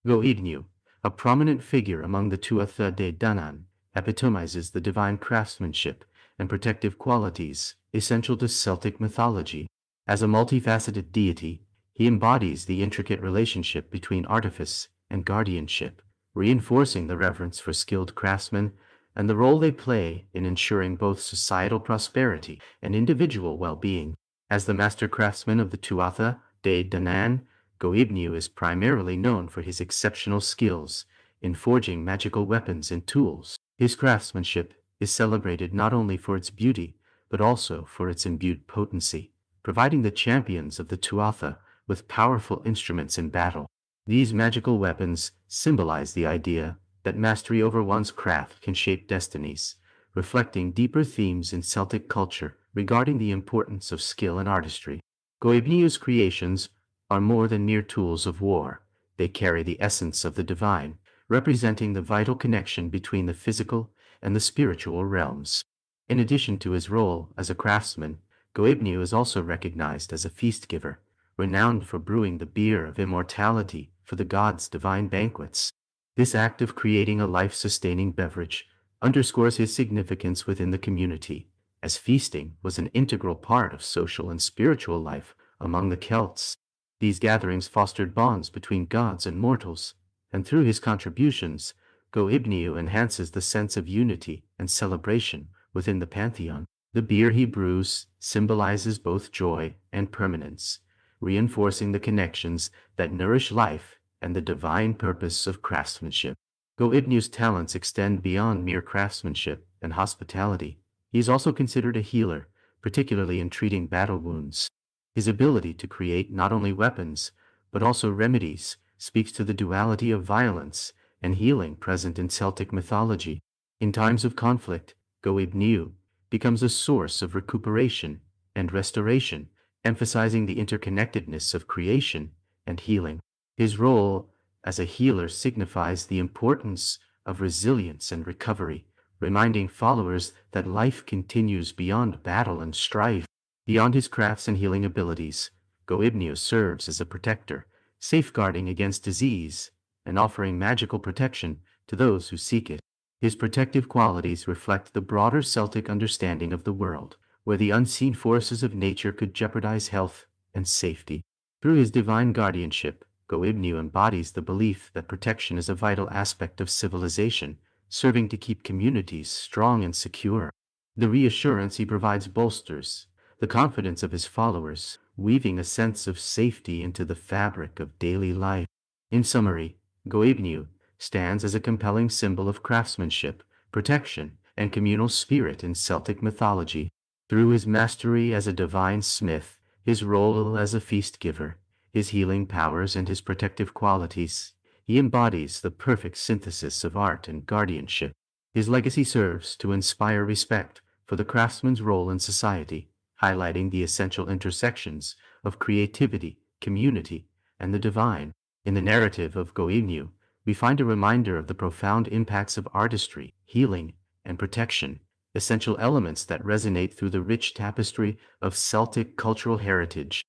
Goibhniu, a prominent figure among the Tuatha Dé Danann, epitomizes the divine craftsmanship and protective qualities essential to Celtic mythology. As a multifaceted deity, he embodies the intricate relationship between artifice and guardianship, reinforcing the reverence for skilled craftsmen and the role they play in ensuring both societal prosperity and individual well-being. As the master craftsman of the Tuatha Dé Danann, Goibhniu is primarily known for his exceptional skills in forging magical weapons and tools. His craftsmanship is celebrated not only for its beauty, but also for its imbued potency, providing the champions of the Tuatha with powerful instruments in battle. These magical weapons symbolize the idea that mastery over one's craft can shape destinies, reflecting deeper themes in Celtic culture regarding the importance of skill and artistry. Goibhniu's creations are more than mere tools of war. They carry the essence of the divine, representing the vital connection between the physical and the spiritual realms. In addition to his role as a craftsman, Goibhniu is also recognized as a feast giver, renowned for brewing the beer of immortality for the gods' divine banquets. This act of creating a life-sustaining beverage underscores his significance within the community, as feasting was an integral part of social and spiritual life among the Celts. These gatherings fostered bonds between gods and mortals, and through his contributions, Goibhniu enhances the sense of unity and celebration within the pantheon. The beer he brews symbolizes both joy and permanence, reinforcing the connections that nourish life and the divine purpose of craftsmanship. Goibhniu's talents extend beyond mere craftsmanship and hospitality. He is also considered a healer, particularly in treating battle wounds. His ability to create not only weapons, but also remedies, speaks to the duality of violence and healing present in Celtic mythology. In times of conflict, Goibhniu becomes a source of recuperation and restoration, emphasizing the interconnectedness of creation and healing. His role as a healer signifies the importance of resilience and recovery, reminding followers that life continues beyond battle and strife. Beyond his crafts and healing abilities, Goibhniu serves as a protector, safeguarding against disease and offering magical protection to those who seek it. His protective qualities reflect the broader Celtic understanding of the world, where the unseen forces of nature could jeopardize health and safety. Through his divine guardianship, Goibhniu embodies the belief that protection is a vital aspect of civilization, serving to keep communities strong and secure. The reassurance he provides bolsters the confidence of his followers, weaving a sense of safety into the fabric of daily life. In summary, Goibhniu stands as a compelling symbol of craftsmanship, protection, and communal spirit in Celtic mythology. Through his mastery as a divine smith, his role as a feast giver, his healing powers, and his protective qualities, he embodies the perfect synthesis of art and guardianship. His legacy serves to inspire respect for the craftsman's role in society, highlighting the essential intersections of creativity, community, and the divine. In the narrative of Goibhniu, we find a reminder of the profound impacts of artistry, healing, and protection, essential elements that resonate through the rich tapestry of Celtic cultural heritage.